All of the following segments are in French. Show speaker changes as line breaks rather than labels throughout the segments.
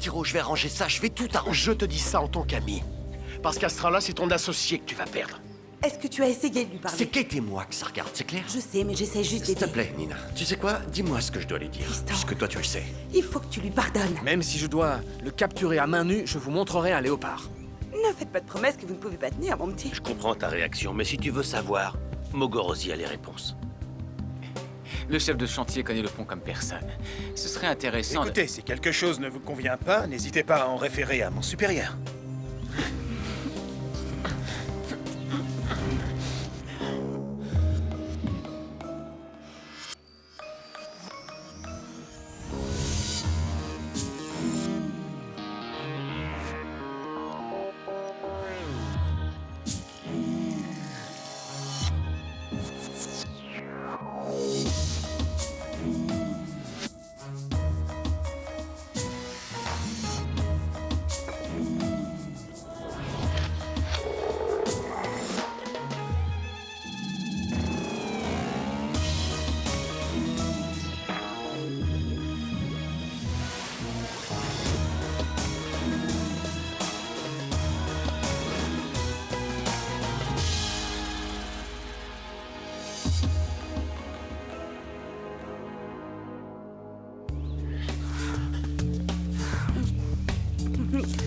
Tiro, je vais arranger ça, je vais tout arranger.
Je te dis ça en tant qu'ami. Parce qu'à ce train-là, c'est ton associé que tu vas perdre.
Est-ce que tu as essayé de lui parler?
C'est Kate et moi que ça regarde, c'est clair?
Je sais, mais j'essaie juste
S'il te
d'aider.
plaît, Nina. Tu sais quoi? Dis-moi ce que je dois lui dire.
Tristan.
Puisque toi, tu le sais.
Il faut que tu lui pardonnes.
Même si je dois le capturer à main nue, je vous montrerai un léopard.
Ne faites pas de promesses que vous ne pouvez pas tenir, mon petit.
Je comprends ta réaction, mais si tu veux savoir, Mogorosi a les réponses.
Le chef de chantier connaît le pont comme personne. Ce serait intéressant
Écoutez, si quelque chose ne vous convient pas, n'hésitez pas à en référer à mon supérieur.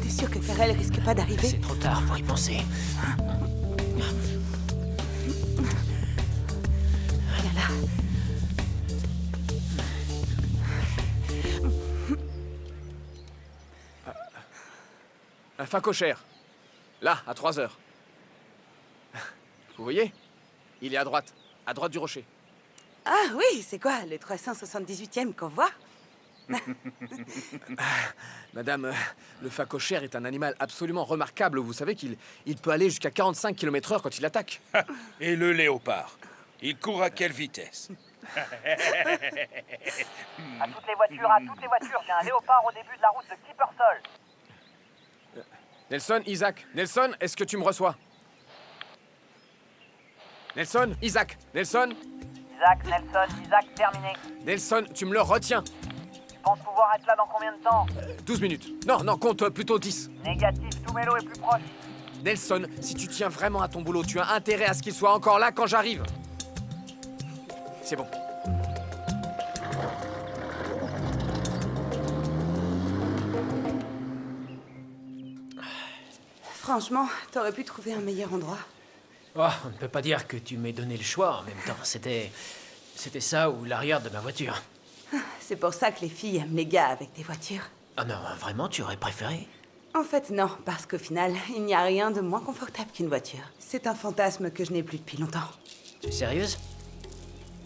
T'es sûr que Karel risque pas d'arriver?
C'est trop tard pour y penser.
Viens là.
Un facochère. Là, à 3 heures. Vous voyez? Il est à droite du rocher.
Ah oui, c'est quoi, le 378e convoi?
Madame, le facochère est un animal absolument remarquable. Vous savez qu'il peut aller jusqu'à 45 km/h quand il attaque.
Et le léopard, il court à quelle vitesse?
À toutes les voitures, il y a un léopard au début de la route de Clippersall.
Nelson, Isaac. Nelson, est-ce que tu me reçois? Nelson, Isaac. Nelson,
Isaac, Nelson, Isaac, terminé.
Nelson, tu me le retiens.
Tu penses pouvoir être là dans combien de temps?
12 minutes. Non, compte plutôt 10.
Négatif, Tumelo est plus proche.
Nelson, si tu tiens vraiment à ton boulot, tu as intérêt à ce qu'il soit encore là quand j'arrive. C'est bon.
Franchement, t'aurais pu trouver un meilleur endroit.
Oh, on ne peut pas dire que tu m'aies donné le choix en même temps. C'était ça ou l'arrière de ma voiture.
C'est pour ça que les filles aiment les gars avec des voitures.
Ah non, vraiment, tu aurais préféré?
En fait, non, parce qu'au final, il n'y a rien de moins confortable qu'une voiture. C'est un fantasme que je n'ai plus depuis longtemps.
Tu es sérieuse?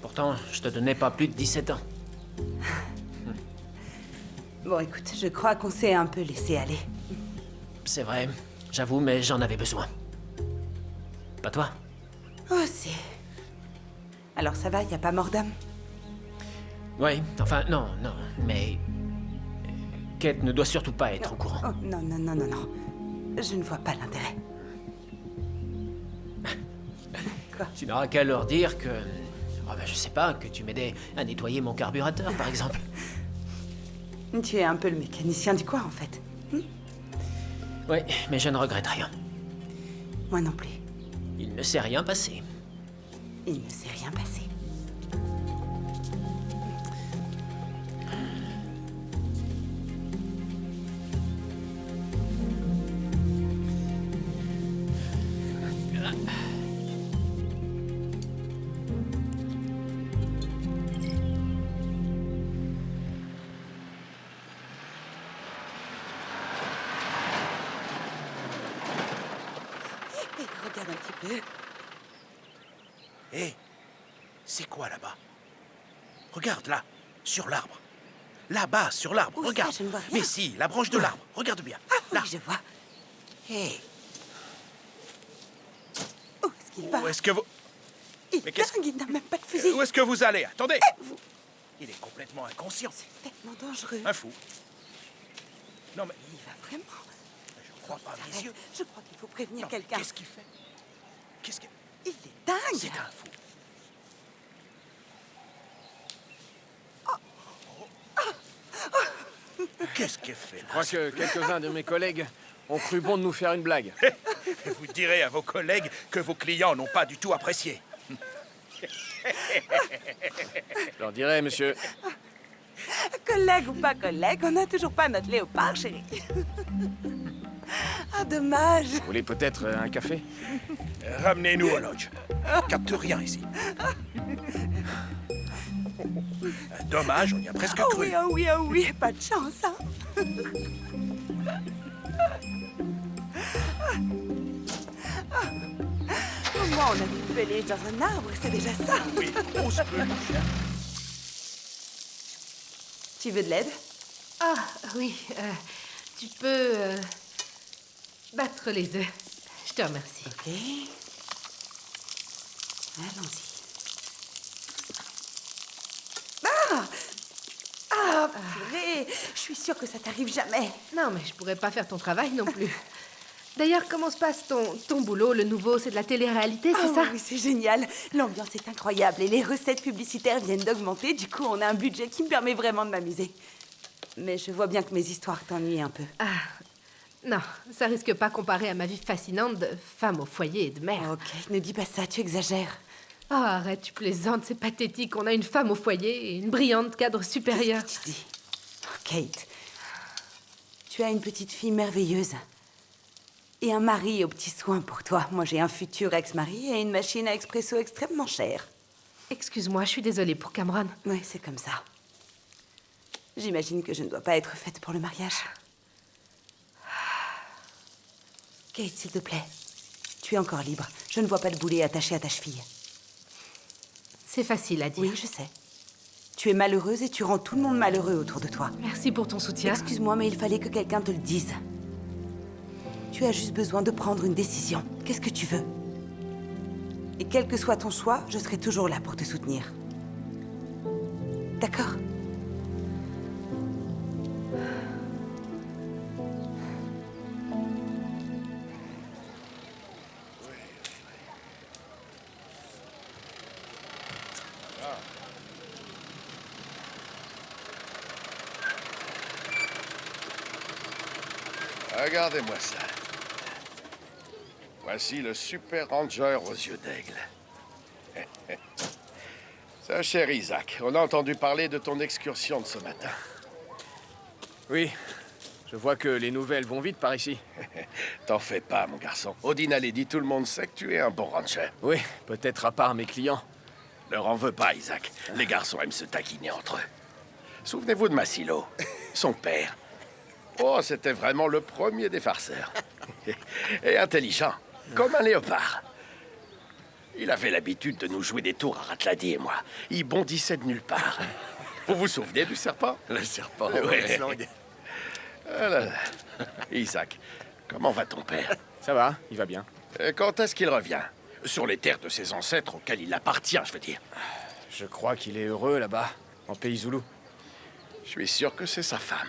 Pourtant, je te donnais pas plus de 17 ans.
Bon, écoute, je crois qu'on s'est un peu laissé aller.
C'est vrai, j'avoue, mais j'en avais besoin. Pas toi?
Oh, si. Alors ça va, y a pas mort d'homme?
Oui, enfin, non, mais... Kate ne doit surtout pas être au courant.
Oh, non. Je ne vois pas l'intérêt. Quoi?
Tu n'auras qu'à leur dire que... Oh ben, je sais pas, que tu m'aidais à nettoyer mon carburateur, par exemple.
Tu es un peu le mécanicien du coin, en fait.
Oui, mais je ne regrette rien.
Moi non plus.
Il ne s'est rien passé.
Il ne s'est rien passé. Regarde un petit peu.
Hé, c'est quoi là-bas? Regarde là, sur l'arbre. Là-bas, sur l'arbre,
Où ça?
regarde.
Je ne vois rien.
Mais si, la branche de l'arbre, regarde bien.
Ah oui,
Là.
je vois.
Hé,
Où est-ce qu'il va?
où est-ce que vous...
Il
mais
est
qu'est-ce-
dingue, il n'a même pas de fusil.
Où est-ce que vous allez? Attendez!
vous-
Il est complètement inconscient.
C'est tellement dangereux.
Un fou. Non mais,
Il va vraiment.
je crois pas à mes
Arrête.
yeux.
Je crois qu'il faut prévenir
Non,
quelqu'un.
Qu'est-ce qu'il fait? Qu'est-ce que...
Il est dingue.
C'est un fou. Qu'est-ce qu'elle fait
Je
là?
crois que quelques-uns de mes collègues ont cru bon de nous faire une blague.
Vous direz à vos collègues que vos clients n'ont pas du tout apprécié.
Je leur dirai, monsieur.
Collègue ou pas collègue, on n'a toujours pas notre léopard, chérie. Ah, dommage.
Vous voulez peut-être un café?
Ramenez-nous au lodge. Capte rien ici. Dommage, on y a presque
Oh
cru.
oui, oh oui, oh oui, pas de chance, hein. Au moins, on a vu une peluche dans un arbre, c'est déjà ça.
Oui, grosse peluche.
Tu veux de l'aide?
Ah, oui, tu peux battre les œufs. Je te remercie.
Ok. Allons-y. Ah! Ah, purée! Je suis sûre que ça t'arrive jamais.
Non, mais je pourrais pas faire ton travail non plus. D'ailleurs, comment se passe ton boulot, le nouveau? C'est de la télé-réalité, c'est ça?
Oui, c'est génial. L'ambiance est incroyable et les recettes publicitaires viennent d'augmenter. Du coup, on a un budget qui me permet vraiment de m'amuser. Mais je vois bien que mes histoires t'ennuient un peu.
Ah, non, ça risque pas comparé à ma vie fascinante de femme au foyer et de mère.
Ok, ne dis pas ça, tu exagères.
Oh, arrête, tu plaisantes, c'est pathétique. On a une femme au foyer et une brillante cadre supérieure.
Qu'est-ce que tu dis? Oh, Kate, tu as une petite fille merveilleuse. Et un mari aux petits soins pour toi. Moi, j'ai un futur ex-mari et une machine à expresso extrêmement chère.
Excuse-moi, je suis désolée pour Cameron.
Oui, c'est comme ça. J'imagine que je ne dois pas être faite pour le mariage. Kate, s'il te plaît. Tu es encore libre. Je ne vois pas de boulet attaché à ta cheville.
C'est facile à dire.
Oui, je sais. Tu es malheureuse et tu rends tout le monde malheureux autour de toi.
Merci pour ton soutien.
Excuse-moi, mais il fallait que quelqu'un te le dise. Tu as juste besoin de prendre une décision. Qu'est-ce que tu veux? Et quel que soit ton choix, je serai toujours là pour te soutenir. D'accord?
Regardez-moi ça. Voici le Super Ranger aux yeux d'aigle. Ça, cher Isaac, on a entendu parler de ton excursion de ce matin.
Oui, je vois que les nouvelles vont vite par ici.
T'en fais pas, mon garçon. Odin dit tout le monde sait que tu es un bon rancher.
Oui, peut-être à part mes clients.
Leur en veux pas, Isaac. Les garçons aiment se taquiner entre eux. Souvenez-vous de Massilo, son père. Oh, c'était vraiment le premier des farceurs. Et intelligent, comme un léopard. Il avait l'habitude de nous jouer des tours à Ratladi et moi. Il bondissait de nulle part. Vous vous souvenez du serpent?
Le serpent,
Ouais. Ah là là. Isaac, comment va ton père?
Ça va, il va bien.
Quand est-ce qu'il revient? Sur les terres de ses ancêtres auxquelles il appartient, je veux dire.
Je crois qu'il est heureux là-bas, en pays zoulou.
Je suis sûr que c'est sa femme.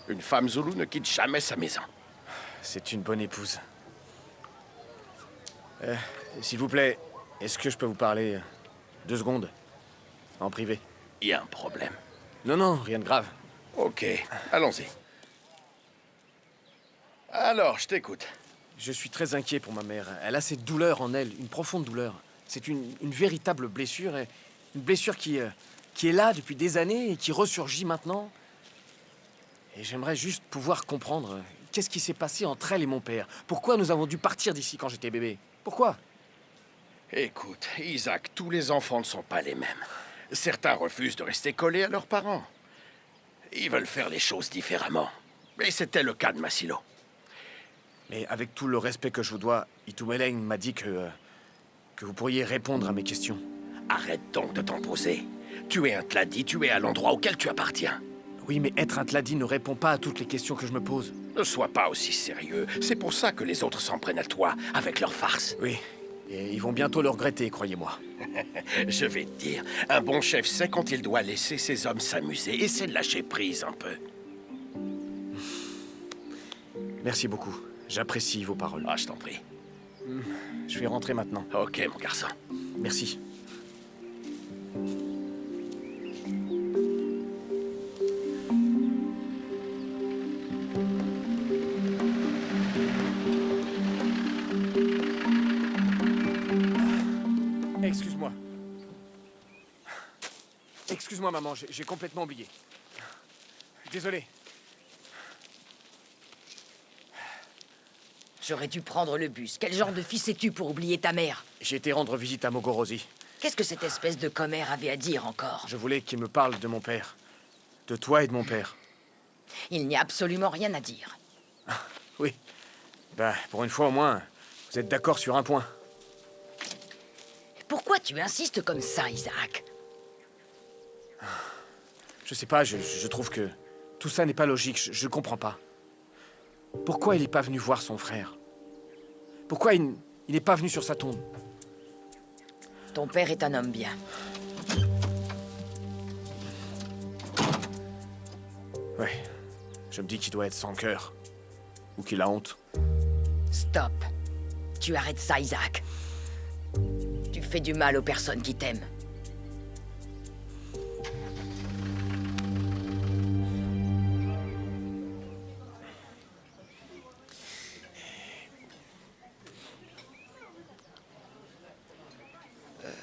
Une femme zoulou ne quitte jamais sa maison.
C'est une bonne épouse. S'il vous plaît, est-ce que je peux vous parler 2 secondes? En privé.
Il y a un problème.
Non, non, rien de grave.
Ok, allons-y. Alors, je t'écoute.
Je suis très inquiet pour ma mère. Elle a cette douleur en elle, une profonde douleur. C'est une véritable blessure, et une blessure qui est là depuis des années et qui ressurgit maintenant. Et j'aimerais juste pouvoir comprendre qu'est-ce qui s'est passé entre elle et mon père. Pourquoi nous avons dû partir d'ici quand j'étais bébé? Pourquoi?
Écoute, Isaac, tous les enfants ne sont pas les mêmes. Certains refusent de rester collés à leurs parents. Ils veulent faire les choses différemment. Et c'était le cas de Massilo.
Mais avec tout le respect que je vous dois, Itumeleng m'a dit que vous pourriez répondre à mes questions.
Arrête donc de t'en poser. Tu es un Tladi, tu es à l'endroit auquel tu appartiens.
Oui, mais être un Tladi ne répond pas à toutes les questions que je me pose.
Ne sois pas aussi sérieux. C'est pour ça que les autres s'en prennent à toi, avec leurs farces.
Oui, et ils vont bientôt le regretter, croyez-moi.
Je vais te dire, un bon chef sait quand il doit laisser ses hommes s'amuser et c'est de lâcher prise un peu.
Merci beaucoup. J'apprécie vos paroles.
Ah, je t'en prie.
Je vais rentrer maintenant.
Ok, mon garçon.
Merci. Excuse-moi, maman, j'ai complètement oublié. Désolé.
J'aurais dû prendre le bus. Quel genre de fils es-tu pour oublier ta mère?
J'ai été rendre visite à Mogorosi.
Qu'est-ce que cette espèce de commère avait à dire encore?
Je voulais qu'il me parle de mon père. De toi et de mon père.
Il n'y a absolument rien à dire.
Oui. Bah, pour une fois au moins, vous êtes d'accord sur un point.
Pourquoi tu insistes comme ça, Isaac?
Je sais pas, je trouve que tout ça n'est pas logique, je comprends pas. Pourquoi il n'est pas venu voir son frère? Pourquoi il n'est pas venu sur sa tombe?
Ton père est un homme bien.
Ouais, je me dis qu'il doit être sans cœur. Ou qu'il a honte.
Stop. Tu arrêtes ça, Isaac. Tu fais du mal aux personnes qui t'aiment.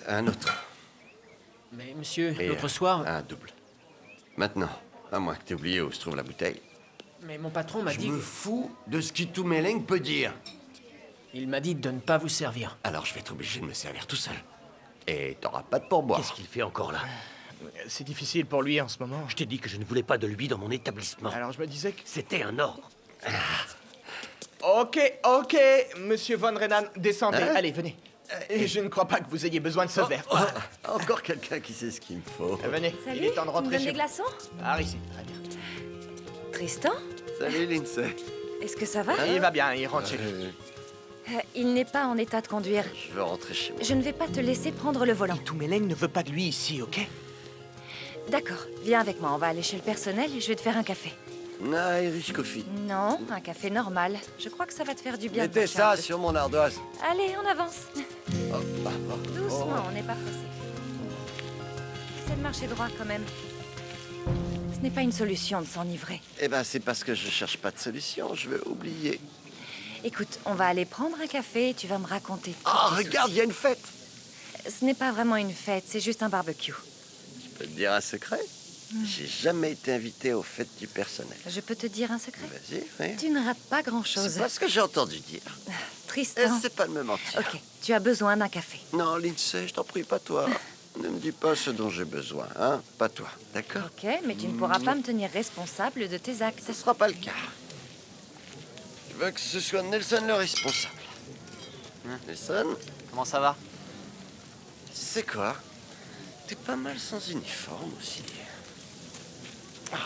Un autre.
Mais monsieur,
Et,
l'autre soir...
Un double. Maintenant, à moins que t'aies oublié où se trouve la bouteille.
Mais mon patron m'a
Je
dit...
me
que-
fous de ce qui tout mélingue peut dire.
Il m'a dit de ne pas vous servir.
Alors je vais être obligé de me servir tout seul. Et t'auras pas de pourboire.
Qu'est-ce qu'il fait encore là?
C'est difficile pour lui en ce moment.
Je t'ai dit que je ne voulais pas de lui dans mon établissement.
Alors je me disais que...
C'était un ordre.
Ok, monsieur Von Renan, descendez.
Hein?
Allez, venez. Et je ne crois pas que vous ayez besoin de ce verre.
Encore quelqu'un qui sait ce qu'il me faut.
Venez,
Salut,
il est temps de
tu me
rentrer
donnes
chez
des
vous.
glaçons?
Par ici, très bien.
Tristan,
Salut Lindsay.
est-ce que ça va?
Il va bien, il rentre chez lui.
Il n'est pas en état de conduire.
Je veux rentrer chez moi.
Je ne vais pas te laisser prendre le volant.
Tout Mélène ne veut pas de lui ici, ok?
D'accord, viens avec moi, on va aller chez le personnel et je vais te faire un café.
Ah, Irish Coffee.
Non, un café normal. Je crois que ça va te faire du bien. de
Mettez
marcher un
ça
peu.
sur mon ardoise.
Allez, on avance.
Oh.
Doucement, on n'est pas pressé. Essaie de marcher droit quand même. Ce n'est pas une solution de s'enivrer.
Eh ben, c'est parce que je cherche pas de solution. Je veux oublier.
Écoute, on va aller prendre un café et tu vas me raconter. tous
Oh,
tes
regarde, il y a une fête.
soucis. Ce n'est pas vraiment une fête, c'est juste un barbecue.
Je peux te dire un secret? J'ai jamais été invité aux fêtes du personnel.
Je peux te dire un secret?
Vas-y, oui.
Tu ne rates pas grand-chose.
C'est pas ce que j'ai entendu dire.
Tristan.
C'est pas de me mentir.
Ok, tu as besoin d'un café.
Non, Lindsay, je t'en prie, pas toi. Ne me dis pas ce dont j'ai besoin, hein? Pas toi, d'accord?
Ok, mais tu ne pourras pas me tenir responsable de tes actes.
Ce sera pas le cas. Je veux que ce soit Nelson le responsable. Nelson,
Comment ça va?
tu sais quoi? T'es pas mal sans uniforme aussi. Ah,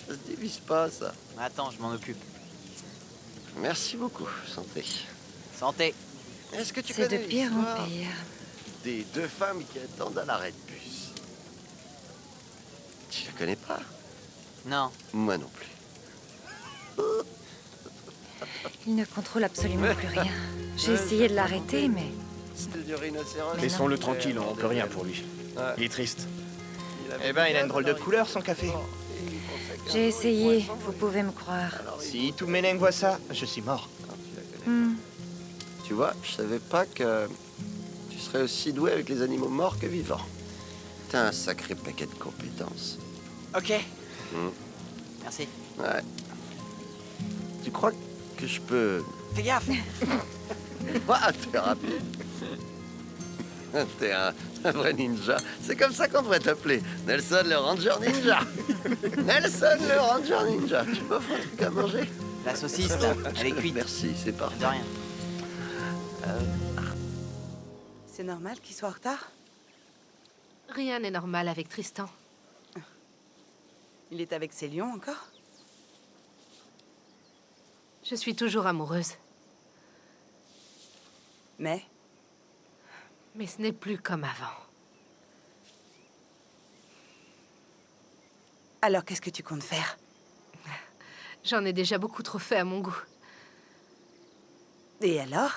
ça se divise pas, ça.
Attends, je m'en occupe.
Merci beaucoup, santé.
Santé.
Est-ce que tu
C'est de
connais
pire en
l'histoire
pire.
des deux femmes qui attendent à l'arrêt de bus? Tu la connais pas?
Non.
Moi non plus.
Il ne contrôle absolument plus rien. J'ai essayé de l'arrêter, mais...
C'était du rhinocéros.
Mais
Laissons-le tranquille, on peut rien pour lui.
Ouais.
Il est triste.
Eh ben, il a une drôle de couleur, son café.
J'ai essayé, vous pouvez me croire.
Si tout Mélène voit ça, je suis mort.
Tu vois, je savais pas que tu serais aussi doué avec les animaux morts que vivants. T'as un sacré paquet de compétences.
Ok. Merci.
Ouais. Tu crois que je peux...
Fais gaffe.
Ah, t'es rapide. T'es un vrai ninja. C'est comme ça qu'on devrait t'appeler. Nelson le Ranger Ninja. Nelson le Ranger Ninja. Tu m'offres un truc à manger?
La saucisse, là, elle est cuite.
Merci, c'est
De
parfait.
rien.
C'est normal qu'il soit en retard?
Rien n'est normal avec Tristan.
Il est avec ses lions encore?
Je suis toujours amoureuse.
Mais
Mais ce n'est plus comme avant.
alors qu'est-ce que tu comptes faire?
J'en ai déjà beaucoup trop fait à mon goût.
Et alors?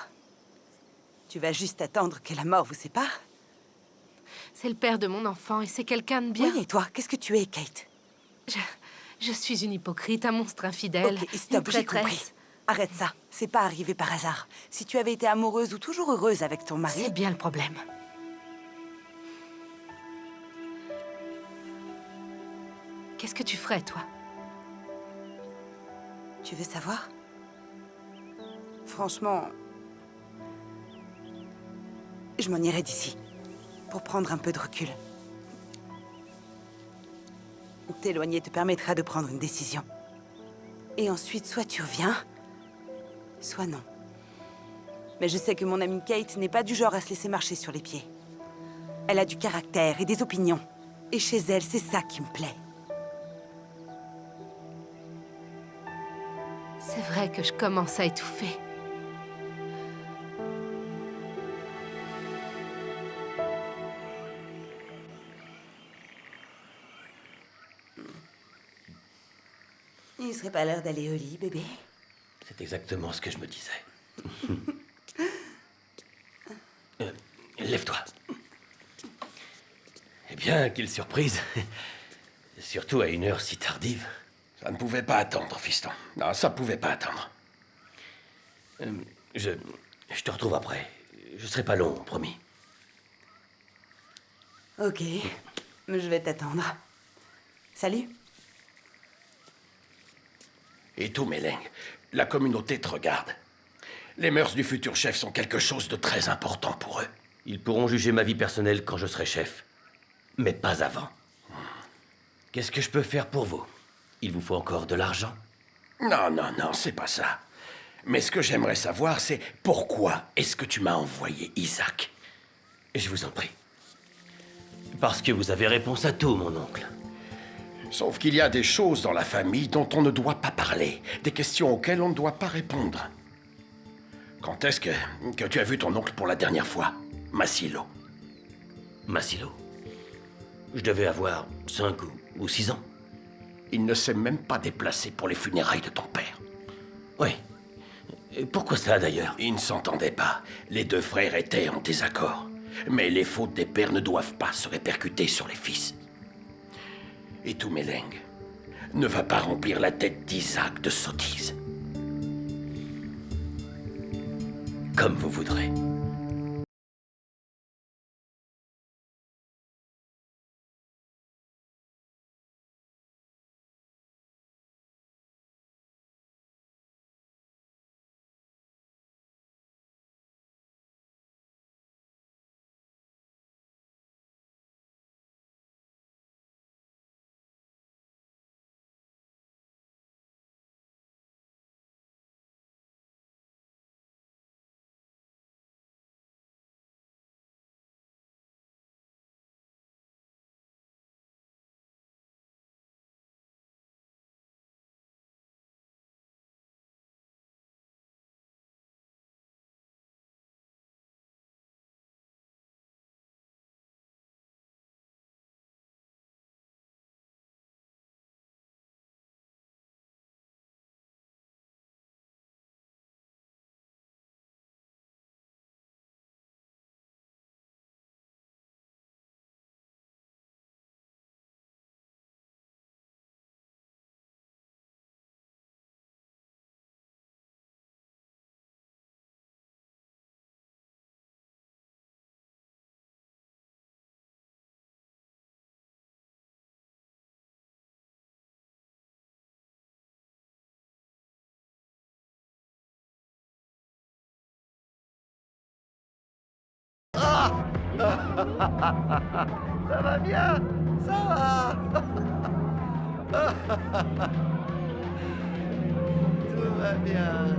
Tu vas juste attendre que la mort vous sépare?
C'est le père de mon enfant et c'est quelqu'un de bien.
Oui, et toi, qu'est-ce que tu es, Kate?
Je suis une hypocrite, un monstre infidèle,
Ok,
une
stop, j'ai
traîtresse.
compris. Arrête ça, c'est pas arrivé par hasard. Si tu avais été amoureuse ou toujours heureuse avec ton mari...
C'est bien le problème. Qu'est-ce que tu ferais, toi?
Tu veux savoir? Franchement, je m'en irais d'ici, pour prendre un peu de recul. T'éloigner te permettra de prendre une décision. Et ensuite, soit tu reviens, soit non. Mais je sais que mon amie Kate n'est pas du genre à se laisser marcher sur les pieds. Elle a du caractère et des opinions. Et chez elle, c'est ça qui me plaît.
C'est vrai que je commence à étouffer.
Il serait pas l'heure d'aller au lit, bébé?
C'est exactement ce que je me disais. Lève-toi. Eh bien, quelle surprise. Surtout à une heure si tardive.
Ça ne pouvait pas attendre, fiston. Non, ça pouvait pas attendre.
Je te retrouve après. Je serai pas long, promis.
Ok, je vais t'attendre. Salut.
Et tout, Mélène, la communauté te regarde. Les mœurs du futur chef sont quelque chose de très important pour eux.
Ils pourront juger ma vie personnelle quand je serai chef. Mais pas avant. Qu'est-ce que je peux faire pour vous? Il vous faut encore de l'argent?
Non, non, non, c'est pas ça. Mais ce que j'aimerais savoir, c'est pourquoi est-ce que tu m'as envoyé Isaac?
Je vous en prie. Parce que vous avez réponse à tout, mon oncle.
Sauf qu'il y a des choses dans la famille dont on ne doit pas parler, des questions auxquelles on ne doit pas répondre. Quand est-ce que tu as vu ton oncle pour la dernière fois, Massilo?
Massilo? Je devais avoir 5 ou 6 ans.
Il ne s'est même pas déplacé pour les funérailles de ton père.
Oui. Et pourquoi ça, d'ailleurs?
Ils ne s'entendaient pas. Les deux frères étaient en désaccord. Mais les fautes des pères ne doivent pas se répercuter sur les fils. Et tout, Mélène, ne va pas remplir la tête d'Isaac de sottises.
Comme vous voudrez.
Ça va bien, ça va. Tout va bien.